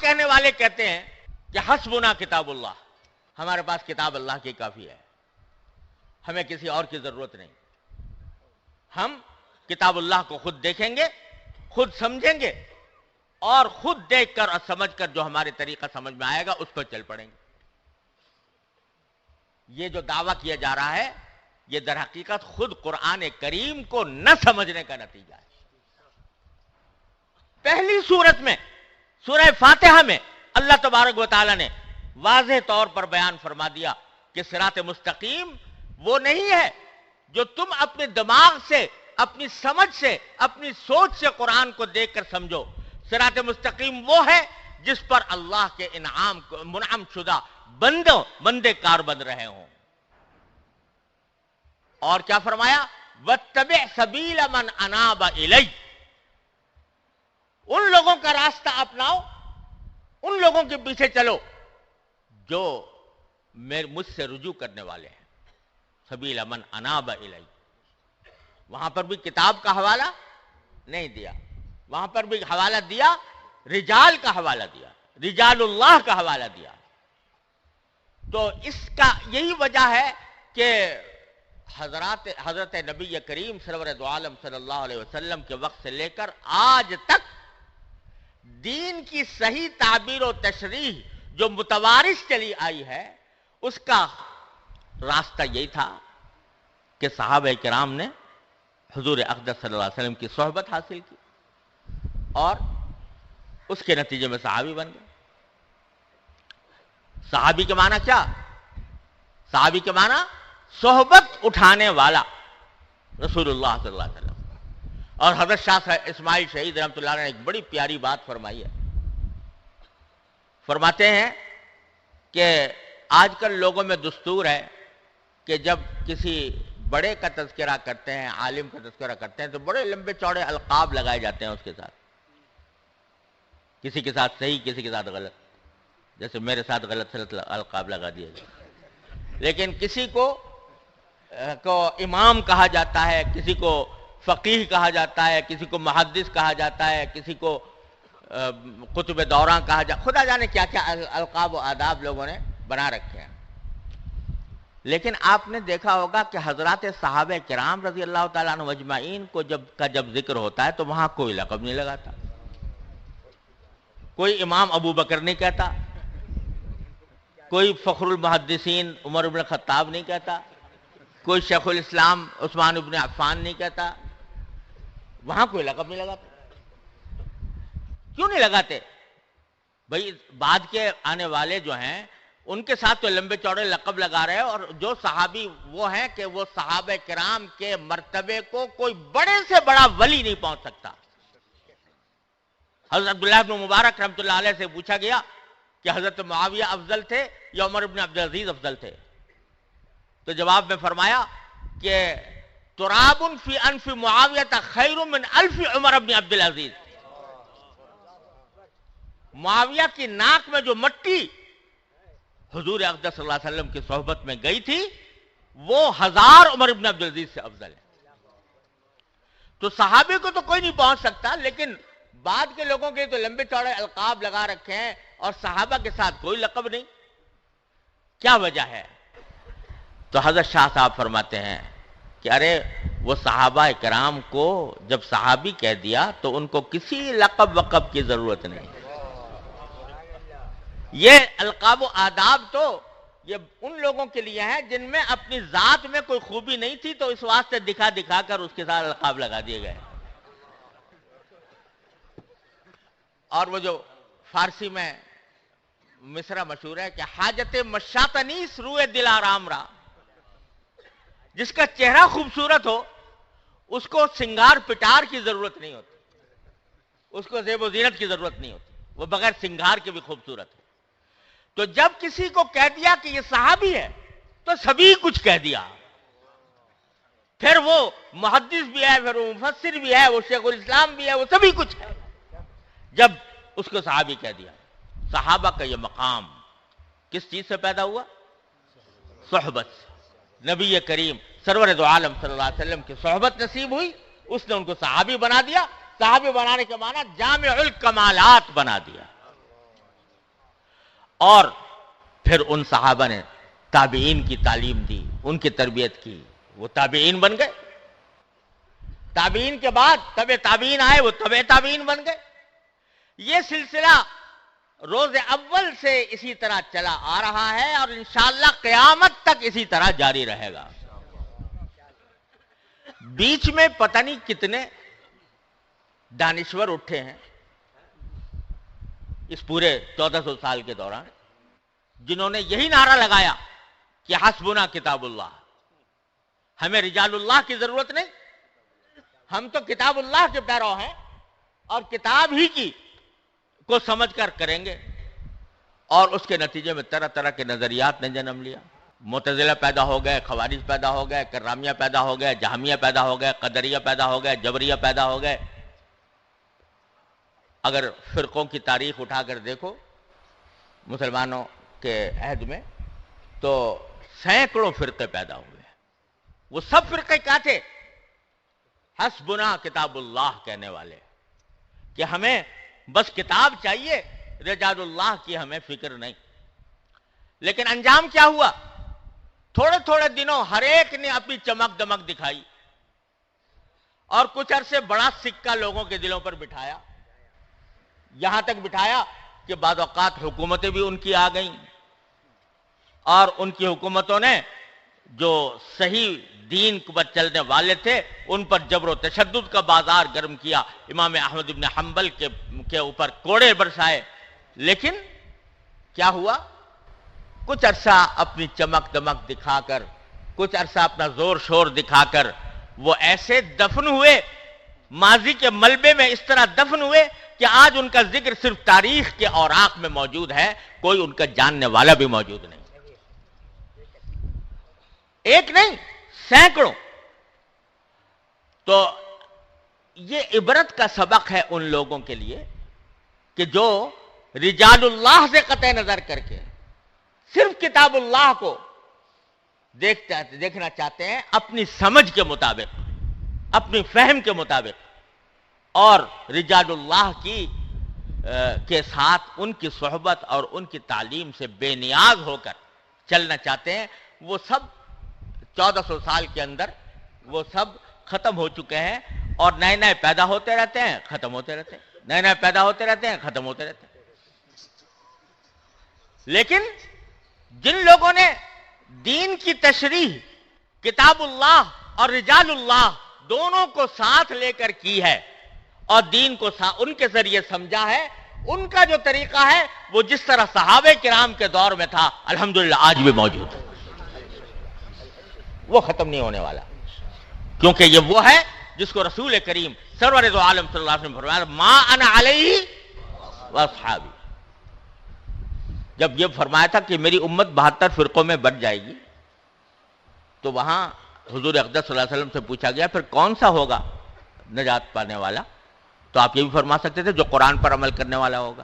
کہنے والے کہتے ہیں کہ حسبنا کتاب اللہ، ہمارے پاس کتاب اللہ کی کافی ہے، ہمیں کسی اور کی ضرورت نہیں، ہم کتاب اللہ کو خود دیکھیں گے، خود سمجھیں گے، اور خود دیکھ کر اور سمجھ کر جو ہمارے طریقہ سمجھ میں آئے گا اس پر چل پڑیں گے۔ یہ جو دعویٰ کیا جا رہا ہے یہ در حقیقت خود قرآن کریم کو نہ سمجھنے کا نتیجہ ہے۔ پہلی سورت میں، سورہ فاتحہ میں، اللہ تبارک و تعالیٰ نے واضح طور پر بیان فرما دیا کہ صراط مستقیم وہ نہیں ہے جو تم اپنے دماغ سے، اپنی سمجھ سے، اپنی سوچ سے قرآن کو دیکھ کر سمجھو۔ صراط مستقیم وہ ہے جس پر اللہ کے انعام منعم شدہ بندے کار بن رہے ہوں۔ اور کیا فرمایا؟ وَاتَّبِعْ سَبِيلَ مَنْ أَنَابَ إِلَيَّ، ان لوگوں کا راستہ اپناؤ، ان لوگوں کے پیچھے چلو جو مجھ سے رجوع کرنے والے ہیں۔ سبیل من اناب الی، وہاں پر بھی کتاب کا حوالہ نہیں دیا، وہاں پر بھی حوالہ دیا رجال کا حوالہ دیا، رجال اللہ کا حوالہ دیا۔ تو اس کا یہی وجہ ہے کہ حضرت نبی کریم سرور دو عالم صلی اللہ علیہ وسلم کے وقت سے لے کر آج تک دین کی صحیح تعبیر و تشریح جو متوارث چلی آئی ہے اس کا راستہ یہی تھا کہ صحابہ کرام نے حضور اقدس صلی اللہ علیہ وسلم کی صحبت حاصل کی اور اس کے نتیجے میں صحابی بن گئے۔ صحابی کے معنی کیا؟ صحابی کے معنی صحبت اٹھانے والا رسول اللہ صلی اللہ علیہ وسلم۔ اور حضرت شاہ اسماعیل شہید رحمۃ اللہ علیہ نے ایک بڑی پیاری بات فرمائی ہے۔ فرماتے ہیں کہ آج کل لوگوں میں دستور ہے کہ جب کسی بڑے کا تذکرہ کرتے ہیں، عالم کا تذکرہ کرتے ہیں تو بڑے لمبے چوڑے القاب لگائے جاتے ہیں اس کے ساتھ، کسی کے ساتھ صحیح، کسی کے ساتھ غلط، جیسے میرے ساتھ غلط القاب لگا دیے گئے۔ لیکن کسی کو امام کہا جاتا ہے، کسی کو فقیہ کہا جاتا ہے، کسی کو محدث کہا جاتا ہے، کسی کو قطب دوراں کہا جاتا ہے، خدا جانے کیا کیا القاب و آداب لوگوں نے بنا رکھے ہیں۔ لیکن آپ نے دیکھا ہوگا کہ حضرات صحابہ کرام رضی اللہ تعالیٰ عنہ اجمعین کو جب ذکر ہوتا ہے تو وہاں کوئی لقب نہیں لگاتا، کوئی امام ابو بکر نہیں کہتا، کوئی فخر المحدثین عمر بن الخطاب نہیں کہتا، کوئی شیخ الاسلام عثمان بن عفان نہیں کہتا، وہاں کوئی لقب نہیں لگاتا۔ کیوں نہیں لگاتے؟ بھئی بعد کے آنے والے جو ہیں ان کے ساتھ تو لمبے چوڑے لقب لگا رہے ہیں، اور جو صحابی وہ ہیں کہ وہ صحابہ کرام کے مرتبے کو کوئی بڑے سے بڑا ولی نہیں پہنچ سکتا۔ حضرت عبداللہ بن مبارک رحمۃ اللہ علیہ سے پوچھا گیا کہ حضرت معاویہ افضل تھے یا عمر بن عبدالعزیز افضل تھے؟ تو جواب میں فرمایا کہ تراب فی انف معاویہ خیر من الف عمر بن عبدالعزیز، معاویہ کی ناک میں جو مٹی حضور اقدس صلی اللہ علیہ وسلم کی صحبت میں گئی تھی وہ 1000 عمر بن عبدالعزیز سے افضل ہے۔ تو صحابی کو تو کوئی نہیں پہنچ سکتا، لیکن بعد کے لوگوں کے تو لمبے چوڑے القاب لگا رکھے ہیں اور صحابہ کے ساتھ کوئی لقب نہیں۔ کیا وجہ ہے؟ تو حضرت شاہ صاحب فرماتے ہیں کہ ارے وہ صحابہ کرام کو جب صحابی کہہ دیا تو ان کو کسی لقب وقب کی ضرورت نہیں۔ یہ القاب و آداب تو یہ ان لوگوں کے لیے ہیں جن میں اپنی ذات میں کوئی خوبی نہیں تھی تو اس واسطے دکھا دکھا کر اس کے ساتھ القاب لگا دیے گئے۔ اور وہ جو فارسی میں مصرع مشہور ہے کہ حاجت مشاطنیس روئے دل آرام را، جس کا چہرہ خوبصورت ہو اس کو سنگار پٹار کی ضرورت نہیں ہوتی، اس کو زیب و زینت کی ضرورت نہیں ہوتی، وہ بغیر سنگار کے بھی خوبصورت ہے۔ تو جب کسی کو کہہ دیا کہ یہ صحابی ہے تو سبھی کچھ کہہ دیا، پھر وہ محدث بھی ہے، پھر وہ مفسر بھی ہے، وہ شیخ الاسلام بھی ہے، وہ سبھی کچھ ہے جب اس کو صحابی کہہ دیا۔ صحابہ کا یہ مقام کس چیز سے پیدا ہوا؟ صحبت سے۔ نبی کریم سرور دو عالم صلی اللہ علیہ وسلم کی صحبت نصیب ہوئی، اس نے ان کو صحابی بنا دیا۔ صحابی بنانے کے معنی جامع الکمالات بنا دیا۔ اور پھر ان صحابہ نے تابعین کی تعلیم دی، ان کی تربیت کی، وہ تابعین بن گئے. تابعین کے بعد تبع تابعین آئے، وہ تبع تابعین بن گئے. یہ سلسلہ روز اول سے اسی طرح چلا آ رہا ہے اور انشاءاللہ قیامت تک اسی طرح جاری رہے گا. بیچ میں پتہ نہیں کتنے دانشور اٹھے ہیں اس پورے 1400 سال کے دوران، جنہوں نے یہی نعرہ لگایا کہ حسبنا کتاب اللہ، ہمیں رجال اللہ کی ضرورت نہیں، ہم تو کتاب اللہ کے پیرو ہیں اور کتاب ہی کی کو سمجھ کر کریں گے. اور اس کے نتیجے میں طرح طرح کے نظریات نے جنم لیا. معتزلہ پیدا ہو گئے، خوارج پیدا ہو گئے، کرامیہ پیدا ہو گئے، جہمیہ پیدا ہو گئے، قدریہ پیدا ہو گئے، جبریہ پیدا ہو گئے. اگر فرقوں کی تاریخ اٹھا کر دیکھو مسلمانوں کے عہد میں تو سینکڑوں فرقے پیدا ہوئے. وہ سب فرقے کیا تھے؟ حسبنا کتاب اللہ کہنے والے، کہ ہمیں بس کتاب چاہیے، رجال اللہ کی ہمیں فکر نہیں. لیکن انجام کیا ہوا؟ تھوڑے تھوڑے دنوں ہر ایک نے اپنی چمک دمک دکھائی اور کچھ عرصے بڑا سکہ لوگوں کے دلوں پر بٹھایا، یہاں تک بٹھایا کہ بعض اوقات حکومتیں بھی ان کی آ گئیں اور ان کی حکومتوں نے جو صحیح دین پر چلنے والے تھے ان پر جبر و تشدد کا بازار گرم کیا، امام احمد بن حنبل کے اوپر کوڑے برسائے. لیکن کیا ہوا؟ کچھ عرصہ اپنی چمک دمک دکھا کر، کچھ عرصہ اپنا زور شور دکھا کر وہ ایسے دفن ہوئے، ماضی کے ملبے میں اس طرح دفن ہوئے کہ آج ان کا ذکر صرف تاریخ کے اوراق میں موجود ہے، کوئی ان کا جاننے والا بھی موجود نہیں. ایک نہیں، سینکڑوں. تو یہ عبرت کا سبق ہے ان لوگوں کے لیے کہ جو رجال اللہ سے قطع نظر کر کے صرف کتاب اللہ کو دیکھنا چاہتے ہیں اپنی سمجھ کے مطابق، اپنی فہم کے مطابق، اور رجال اللہ کے ساتھ ان کی صحبت اور ان کی تعلیم سے بے نیاز ہو کر چلنا چاہتے ہیں. وہ سب 1400 سال کے اندر وہ سب ختم ہو چکے ہیں اور نئے نئے پیدا ہوتے رہتے ہیں، ختم ہوتے رہتے ہیں، نئے نئے پیدا ہوتے رہتے ہیں، ختم ہوتے رہتے ہیں. لیکن جن لوگوں نے دین کی تشریح کتاب اللہ اور رجال اللہ دونوں کو ساتھ لے کر کی ہے اور دین کو ان کے ذریعے سمجھا ہے، ان کا جو طریقہ ہے وہ جس طرح صحابہ کرام کے دور میں تھا الحمدللہ آج بھی موجود ہے، وہ ختم نہیں ہونے والا. کیونکہ یہ وہ ہے جس کو رسول کریم سرور دو عالم صلی اللہ علیہ وسلم نے فرمایا ما انا علیہ واصحابی. جب یہ فرمایا تھا کہ میری امت 72 فرقوں میں بٹ جائے گی تو وہاں حضور اقدس صلی اللہ علیہ وسلم سے پوچھا گیا پھر کون سا ہوگا نجات پانے والا؟ تو آپ یہ بھی فرما سکتے تھے جو قرآن پر عمل کرنے والا ہوگا.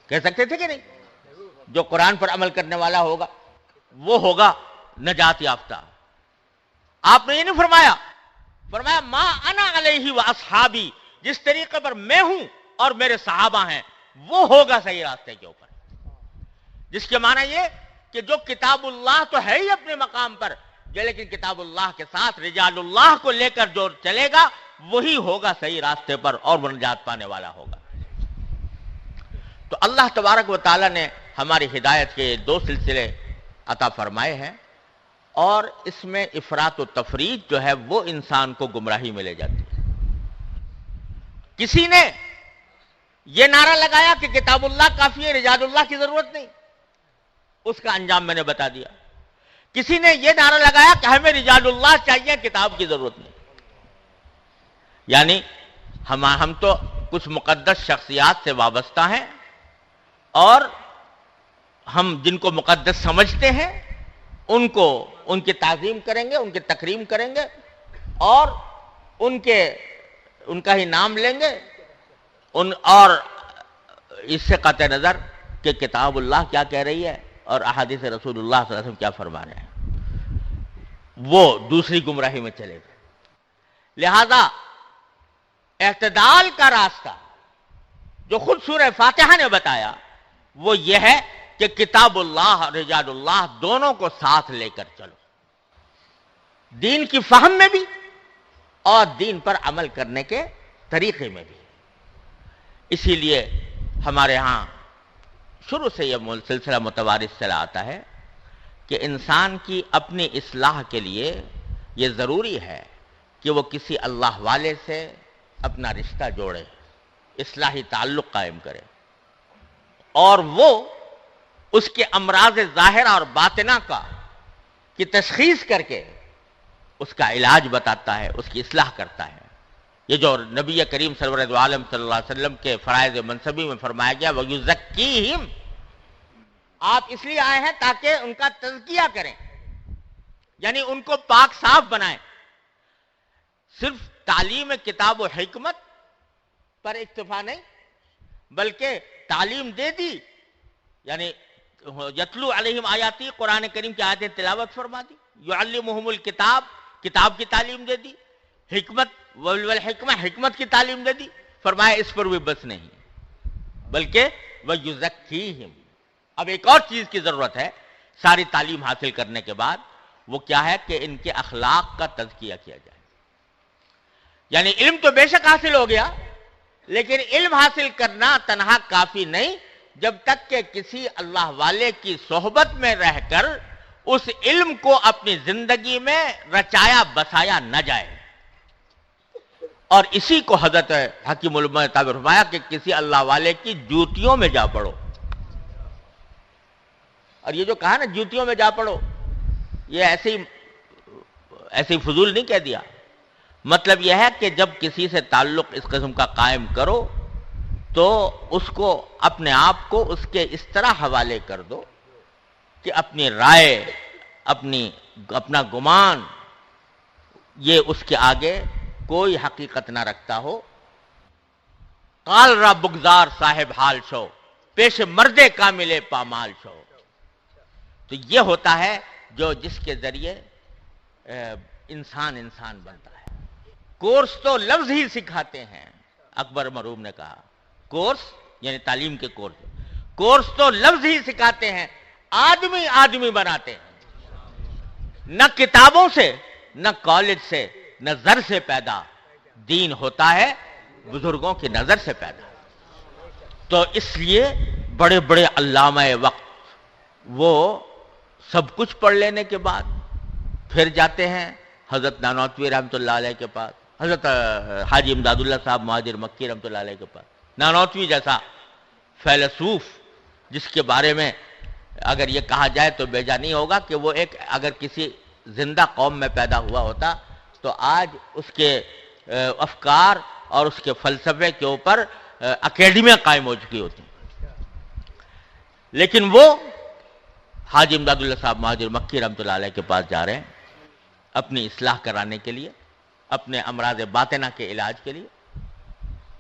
کہہ سکتے تھے کہ نہیں؟ جو قرآن پر عمل کرنے والا ہوگا وہ ہوگا نجات یافتہ. آپ نے یہ نہیں فرمایا، فرمایا ما انا علیہ واصحابی، جس طریقے پر میں ہوں اور میرے صحابہ ہیں وہ ہوگا صحیح راستے کے اوپر. جس کے معنی یہ کہ جو کتاب اللہ تو ہے ہی اپنے مقام پر، لیکن کتاب اللہ کے ساتھ رجال اللہ کو لے کر جو چلے گا وہی ہوگا صحیح راستے پر اور وہ نجات پانے والا ہوگا. تو اللہ تبارک و تعالیٰ نے ہماری ہدایت کے 2 سلسلے عطا فرمائے ہیں اور اس میں افراط و تفریط جو ہے وہ انسان کو گمراہی میں لے جاتی ہے. کسی نے یہ نعرہ لگایا کہ کتاب اللہ کافی ہے، رجال اللہ کی ضرورت نہیں، اس کا انجام میں نے بتا دیا. کسی نے یہ نعرہ لگایا کہ ہمیں رجال اللہ چاہیے، کتاب کی ضرورت نہیں. یعنی ہم تو کچھ مقدس شخصیات سے وابستہ ہیں اور ہم جن کو مقدس سمجھتے ہیں ان کی تعظیم کریں گے، ان کی تکریم کریں گے اور ان کا ہی نام لیں گے، اور اس سے قطع نظر کہ کتاب اللہ کیا کہہ رہی ہے اور احادیث رسول اللہ صلی اللہ علیہ وسلم کیا فرما رہے ہیں، وہ دوسری گمراہی میں چلے گا. لہذا اعتدال کا راستہ جو خود سورہ فاتحہ نے بتایا وہ یہ ہے کہ کتاب اللہ اور رجال اللہ دونوں کو ساتھ لے کر چلو، دین کی فہم میں بھی اور دین پر عمل کرنے کے طریقے میں بھی۔ اسی لیے ہمارے ہاں شروع سے یہ سلسلہ متوارث چلا آتا ہے کہ انسان کی اپنی اصلاح کے لیے یہ ضروری ہے کہ وہ کسی اللہ والے سے اپنا رشتہ جوڑے، اصلاحی تعلق قائم کرے، اور وہ اس کے امراض ظاہرہ اور باطنہ کی تشخیص کر کے اس کا علاج بتاتا ہے، اس کی اصلاح کرتا ہے۔ یہ جو نبی کریم سرور عالم صلی اللہ علیہ وسلم کے فرائض منصبی میں فرمایا گیا وَيُزَكِّيهِمْ، آپ اس لیے آئے ہیں تاکہ ان کا تزکیہ کریں، یعنی ان کو پاک صاف بنائیں۔ صرف تعلیم کتاب و حکمت پر اکتفا نہیں، بلکہ تعلیم دے دی، یعنی یتلو علیہم آیاتی، قرآن کریم کی آیتیں تلاوت فرما دی، یعلمہم الکتاب، کتاب کی تعلیم دے دی، حکمت والحکمہ، حکمت کی تعلیم دے دی۔ فرمایا اس پر بھی بس نہیں بلکہ وَيُزَكِّيهِمْ، اب ایک اور چیز کی ضرورت ہے ساری تعلیم حاصل کرنے کے بعد، وہ کیا ہے کہ ان کے اخلاق کا تزکیہ کیا جائے۔ یعنی علم تو بے شک حاصل ہو گیا، لیکن علم حاصل کرنا تنہا کافی نہیں جب تک کہ کسی اللہ والے کی صحبت میں رہ کر اس علم کو اپنی زندگی میں رچایا بسایا نہ جائے۔ اور اسی کو حضرت حکیم علماء نے تعبیر فرمایا کہ کسی اللہ والے کی جوتیوں میں جا پڑو۔ اور یہ جو کہا نا جوتیوں میں جا پڑو، یہ ایسے ہی فضول نہیں کہہ دیا، مطلب یہ ہے کہ جب کسی سے تعلق اس قسم کا قائم کرو تو اس کو اپنے آپ کو اس کے اس طرح حوالے کر دو کہ اپنی رائے، اپنا گمان یہ اس کے آگے کوئی حقیقت نہ رکھتا ہو۔ قال را بگزار صاحب حال شو، پیش مردے کاملے پامال شو۔ تو یہ ہوتا ہے جس کے ذریعے انسان بنتا ہے۔ کورس تو لفظ ہی سکھاتے ہیں، اکبر مرحوم نے کہا، کورس یعنی تعلیم کے کورس تو لفظ ہی سکھاتے ہیں، آدمی بناتے ہیں۔ نہ کتابوں سے، نہ کالج سے، نہ زر سے پیدا، دین ہوتا ہے بزرگوں کی نظر سے پیدا۔ تو اس لیے بڑے بڑے علامہ وقت وہ سب کچھ پڑھ لینے کے بعد پھر جاتے ہیں حضرت نانوتوی رحمۃ اللہ علیہ کے پاس، حضرت حاجی امداد اللہ صاحب مہاجر مکی رحمۃ اللہ علیہ کے پاس۔ نانوتوی جیسا فیلسوف جس کے بارے میں اگر یہ کہا جائے تو بیجا نہیں ہوگا کہ وہ اگر کسی زندہ قوم میں پیدا ہوا ہوتا تو آج اس کے افکار اور اس کے فلسفے کے اوپر اکیڈمیاں قائم ہو چکی ہوتی، لیکن وہ حاجی امداد اللہ صاحب مہاجر مکی رحمۃ اللہ علیہ کے پاس جا رہے ہیں اپنی اصلاح کرانے کے لیے، اپنے امراض باطنہ کے علاج کے لیے،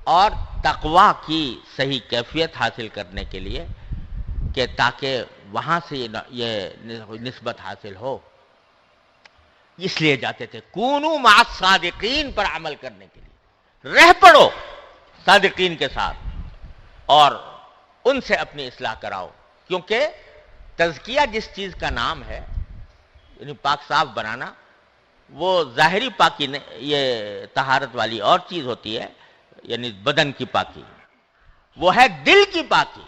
اور تقویٰ کی صحیح کیفیت حاصل کرنے کے لیے کہ تاکہ وہاں سے یہ نسبت حاصل ہو۔ اس لیے جاتے تھے کونوا مع الصادقین پر عمل کرنے کے لیے، رہ پڑو صادقین کے ساتھ اور ان سے اپنی اصلاح کراؤ، کیونکہ تزکیہ جس چیز کا نام ہے یعنی پاک صاف بنانا، وہ ظاہری پاکی یہ طہارت والی اور چیز ہوتی ہے، یعنی بدن کی پاکی، وہ ہے دل کی پاکی،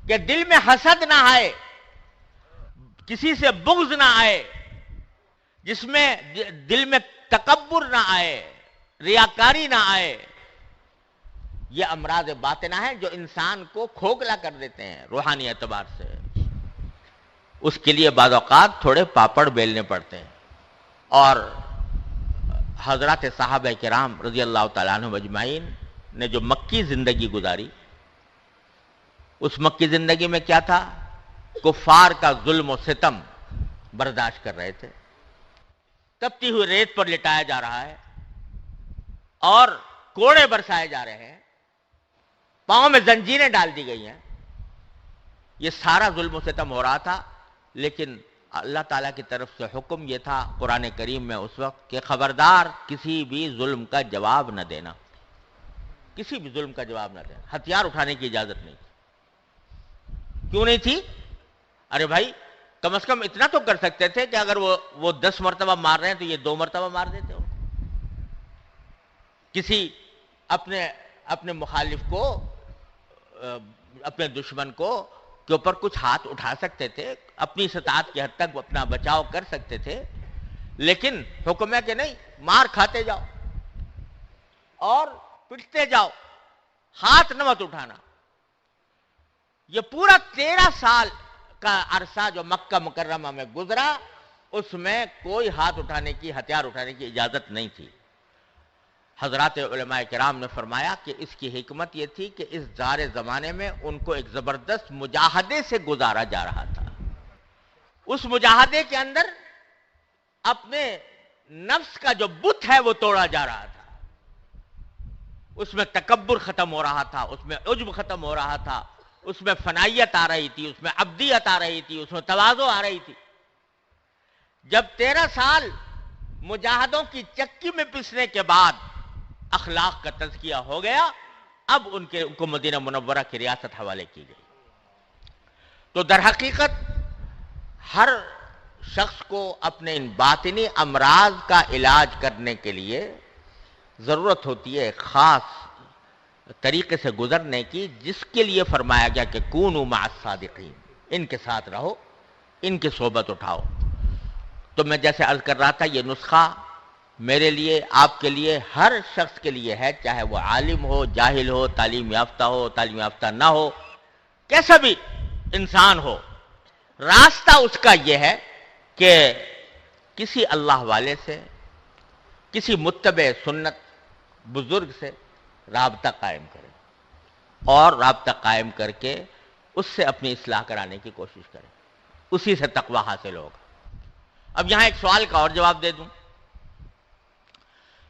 کہ دل میں حسد نہ آئے، کسی سے بغض نہ آئے، جس میں دل میں تکبر نہ آئے، ریاکاری نہ آئے۔ یہ امراض باطنہ ہیں جو انسان کو کھوکھلا کر دیتے ہیں روحانی اعتبار سے۔ اس کے لیے بعض اوقات تھوڑے پاپڑ بیلنے پڑتے ہیں، اور حضرات صحابہ کرام رضی اللہ تعالیٰ عنہ اجمعین نے جو مکی زندگی گزاری، اس مکی زندگی میں کیا تھا؟ کفار کا ظلم و ستم برداشت کر رہے تھے، تپتی ہوئی ریت پر لٹایا جا رہا ہے اور کوڑے برسائے جا رہے ہیں، پاؤں میں زنجیریں ڈال دی گئی ہیں، یہ سارا ظلم و ستم ہو رہا تھا، لیکن اللہ تعالیٰ کی طرف سے حکم یہ تھا قرآن کریم میں اس وقت کہ خبردار کسی بھی ظلم کا جواب نہ دینا، کسی بھی ظلم کا جواب نہ دینا، ہتھیار اٹھانے کی اجازت نہیں، کیوں نہیں تھی؟ ارے بھائی کم از کم اتنا تو کر سکتے تھے کہ اگر وہ 10 مرتبہ مار رہے ہیں تو یہ 2 مرتبہ مار دیتے ہو. کسی اپنے مخالف کو، اپنے دشمن کو کے اوپر کچھ ہاتھ اٹھا سکتے تھے، اپنی استطاعت کی حد تک اپنا بچاؤ کر سکتے تھے. لیکن حکم ہے کہ نہیں، مار کھاتے جاؤ اور پٹتے جاؤ، ہاتھ نہ مت اٹھانا. یہ پورا 13 سال کا عرصہ جو مکہ مکرمہ میں گزرا، اس میں کوئی ہاتھ اٹھانے کی، ہتھیار اٹھانے کی اجازت نہیں تھی. حضرات علماء کرام نے فرمایا کہ اس کی حکمت یہ تھی کہ اس دار زمانے میں ان کو ایک زبردست مجاہدے سے گزارا جا رہا تھا. اس مجاہدے کے اندر اپنے نفس کا جو بت ہے وہ توڑا جا رہا تھا. اس میں تکبر ختم ہو رہا تھا، اس میں عجب ختم ہو رہا تھا، اس میں فنائیت آ رہی تھی، اس میں عبدیت آ رہی تھی، اس میں تواضع آ رہی تھی. جب 13 سال مجاہدوں کی چکی میں پسنے کے بعد اخلاق کا تزکیہ ہو گیا، اب ان کو مدینہ منورہ کی ریاست حوالے کی گئی. تو در حقیقت ہر شخص کو اپنے ان باطنی امراض کا علاج کرنے کے لیے ضرورت ہوتی ہے ایک خاص طریقے سے گزرنے کی، جس کے لیے فرمایا گیا کہ کونوا مع الصادقین، ان کے ساتھ رہو، ان کی صحبت اٹھاؤ. تو میں جیسے عرض کر رہا تھا، یہ نسخہ میرے لیے، آپ کے لیے، ہر شخص کے لیے ہے، چاہے وہ عالم ہو، جاہل ہو، تعلیم یافتہ ہو، تعلیم یافتہ نہ ہو، کیسا بھی انسان ہو. راستہ اس کا یہ ہے کہ کسی اللہ والے سے، کسی متبع سنت بزرگ سے رابطہ قائم کرے، اور رابطہ قائم کر کے اس سے اپنی اصلاح کرانے کی کوشش کرے. اسی سے تقویٰ حاصل ہوگا. اب یہاں ایک سوال کا اور جواب دے دوں.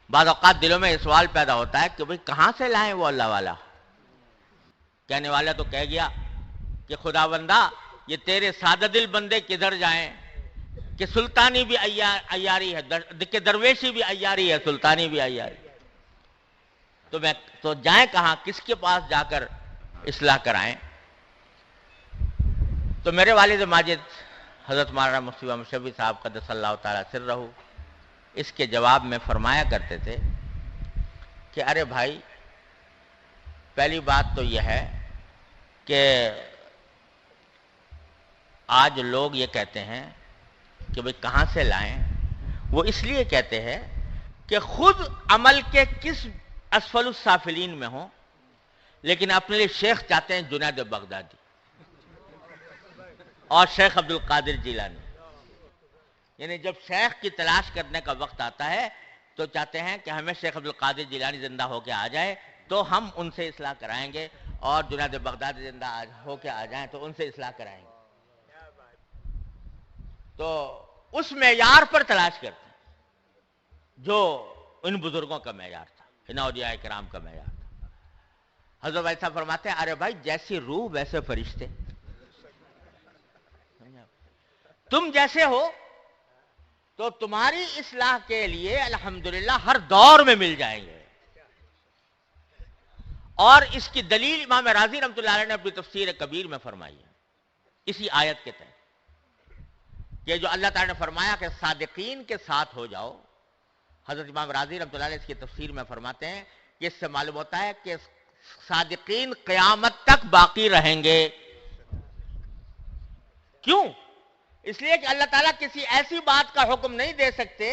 بعض اوقات دلوں میں یہ سوال پیدا ہوتا ہے کہ بھئی کہاں سے لائیں وہ اللہ والا؟ کہنے والا تو کہہ گیا کہ خدا بندہ یہ تیرے سادہ دل بندے کدھر جائیں کہ سلطانی بھی عیاری ہے، کہ درویشی بھی عیاری ہے، سلطانی بھی عیاری. تو جائیں کہاں، کس کے پاس جا کر اصلاح کرائیں؟ تو میرے والد ماجد حضرت مولانا مفتی محمد شفیع صاحب قدس اللہ تعالی سرہ اس کے جواب میں فرمایا کرتے تھے کہ ارے بھائی، پہلی بات تو یہ ہے کہ آج لوگ یہ کہتے ہیں کہ بھئی کہاں سے لائیں. وہ اس لیے کہتے ہیں کہ خود عمل کے کس اسفل السافلین میں ہوں، لیکن اپنے لیے شیخ چاہتے ہیں جنید بغدادی اور شیخ عبد القادر جیلانی. یعنی جب شیخ کی تلاش کرنے کا وقت آتا ہے تو چاہتے ہیں کہ ہمیں شیخ عبد القادر جیلانی زندہ ہو کے آ جائے تو ہم ان سے اصلاح کرائیں گے، اور جنید بغدادی زندہ ہو کے آ جائیں تو ان سے اصلاح کرائیں گے. تو اس معیار پر تلاش کرتے ہیں جو ان بزرگوں کا معیار تھا، ان اولیاء کرام کا معیار تھا. حضرت ایسا فرماتے ہیں ارے بھائی جیسی روح ویسے فرشتے، تم جیسے ہو تو تمہاری اصلاح کے لیے الحمدللہ ہر دور میں مل جائیں گے. اور اس کی دلیل امام رازی رحمۃ اللہ علیہ نے اپنی تفسیر کبیر میں فرمائی ہے، اسی آیت کے تحت، کہ جو اللہ تعالیٰ نے فرمایا کہ صادقین کے ساتھ ہو جاؤ. حضرت امام رازی رحمۃ اللہ علیہ اس کی تفسیر میں فرماتے ہیں کہ اس سے معلوم ہوتا ہے کہ صادقین قیامت تک باقی رہیں گے. کیوں؟ اس لیے کہ اللہ تعالیٰ کسی ایسی بات کا حکم نہیں دے سکتے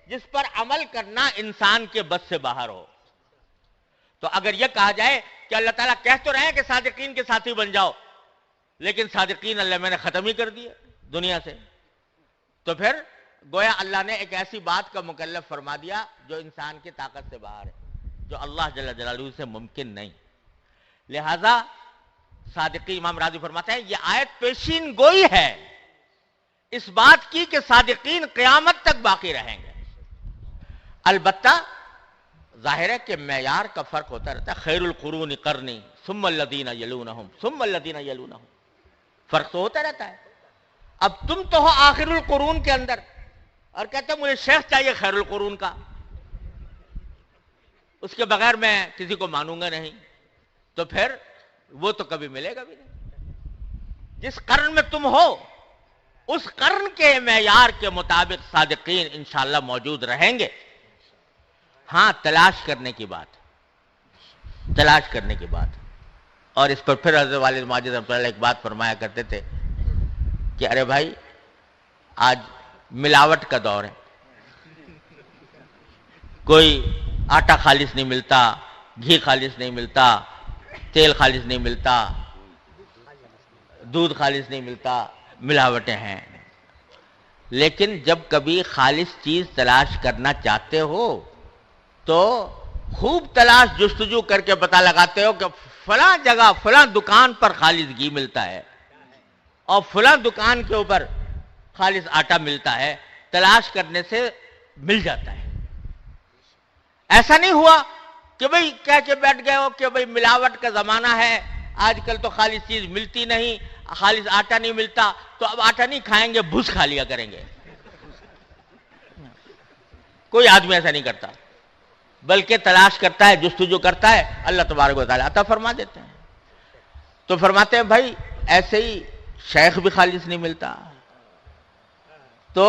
جس پر عمل کرنا انسان کے بس سے باہر ہو. تو اگر یہ کہا جائے کہ اللہ تعالیٰ کہہ تو رہے ہیں کہ صادقین کے ساتھی بن جاؤ، لیکن صادقین اللہ میں نے ختم ہی کر دیے دنیا سے، تو پھر گویا اللہ نے ایک ایسی بات کا مکلف فرما دیا جو انسان کی طاقت سے باہر ہے، جو اللہ جل جلالہ سے ممکن نہیں. لہذا صادقین، امام راضی فرماتے ہیں یہ آیت پیشین گوئی ہے اس بات کی کہ صادقین قیامت تک باقی رہیں گے. البتہ ظاہر ہے کہ معیار کا فرق ہوتا رہتا ہے. خیر القرون قرنی ثم الذین یلونہم ثم الذین یلونہم، فرق تو ہوتا رہتا ہے. اب تم تو ہو آخر القرون کے اندر اور کہتے ہیں مجھے شیخ چاہیے خیر القرون کا، اس کے بغیر میں کسی کو مانوں گا نہیں، تو پھر وہ تو کبھی ملے گا بھی نہیں. جس قرن میں تم ہو اس قرن کے معیار کے مطابق صادقین انشاءاللہ موجود رہیں گے. ہاں تلاش کرنے کی بات، تلاش کرنے کی بات. اور اس پر پھر حضرت والد ماجد رحمۃ اللہ علیہ ایک بات فرمایا کرتے تھے کہ ارے بھائی آج ملاوٹ کا دور ہے، کوئی آٹا خالص نہیں ملتا، گھی خالص نہیں ملتا، تیل خالص نہیں ملتا، دودھ خالص نہیں ملتا، ملاوٹیں ہیں. لیکن جب کبھی خالص چیز تلاش کرنا چاہتے ہو تو خوب تلاش جستجو کر کے پتہ لگاتے ہو کہ فلاں جگہ فلاں دکان پر خالص گھی ملتا ہے اور فلاں دکان کے اوپر خالص آٹا ملتا ہے. تلاش کرنے سے مل جاتا ہے. ایسا نہیں ہوا کہ بھئی کہہ کے بیٹھ گئے ہو کہ بھئی ملاوٹ کا زمانہ ہے، آج کل تو خالص چیز ملتی نہیں، خالص آٹا نہیں ملتا، تو اب آٹا نہیں کھائیں گے، بھوس کھا لیا کریں گے. کوئی آدمی ایسا نہیں کرتا، بلکہ تلاش کرتا ہے، جستجو کرتا ہے، اللہ تبارک و تعالیٰ عطا فرما دیتے ہیں. تو فرماتے ہیں بھائی ایسے ہی شیخ بھی خالص نہیں ملتا، تو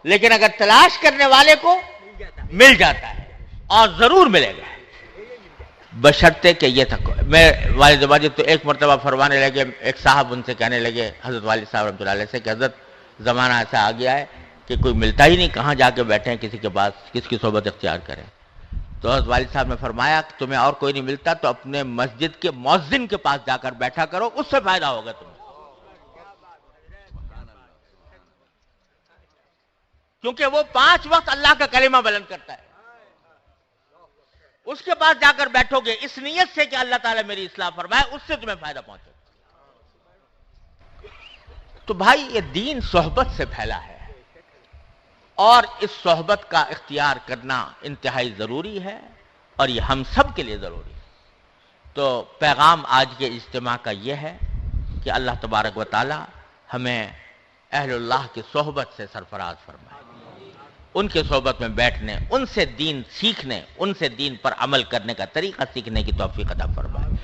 لیکن اگر تلاش کرنے والے کو مل جاتا ہے اور ضرور ملے گا، بشرطے کہ یہ تھا. میں والد ماجد تو ایک مرتبہ فرمانے لگے، ایک صاحب ان سے کہنے لگے حضرت والد صاحب رحمۃ اللہ علیہ سے کہ حضرت زمانہ ایسا آ گیا ہے کہ کوئی ملتا ہی نہیں، کہاں جا کے بیٹھے ہیں کسی کے پاس، کس کی صحبت اختیار کریں. تو حضرت والد صاحب نے فرمایا کہ تمہیں اور کوئی نہیں ملتا تو اپنے مسجد کے مؤذن کے پاس جا کر بیٹھا کرو، اس سے فائدہ ہوگا تمہیں. کیونکہ وہ 5 وقت اللہ کا کلمہ بلند کرتا ہے. اس کے پاس جا کر بیٹھو گے اس نیت سے کہ اللہ تعالیٰ میری اصلاح فرمائے، اس سے تمہیں فائدہ پہنچے. تو بھائی یہ دین صحبت سے پھیلا ہے اور اس صحبت کا اختیار کرنا انتہائی ضروری ہے اور یہ ہم سب کے لیے ضروری ہے. تو پیغام آج کے اجتماع کا یہ ہے کہ اللہ تبارک و تعالی ہمیں اہل اللہ کی صحبت سے سرفراز فرمائے، ان کے صحبت میں بیٹھنے، ان سے دین سیکھنے، ان سے دین پر عمل کرنے کا طریقہ سیکھنے کی توفیق عطا فرمائے.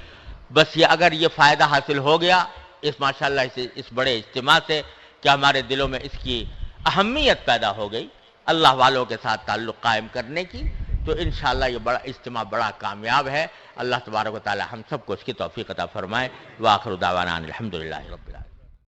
بس یہ اگر یہ فائدہ حاصل ہو گیا اس ماشاءاللہ اس بڑے اجتماع سے کہ ہمارے دلوں میں اس کی اہمیت پیدا ہو گئی اللہ والوں کے ساتھ تعلق قائم کرنے کی، تو انشاءاللہ یہ بڑا اجتماع بڑا کامیاب ہے. اللہ تبارک و تعالی ہم سب کو اس کی توفیق عطا فرمائے. وآخر دعوانا الحمدللہ رب العالمین.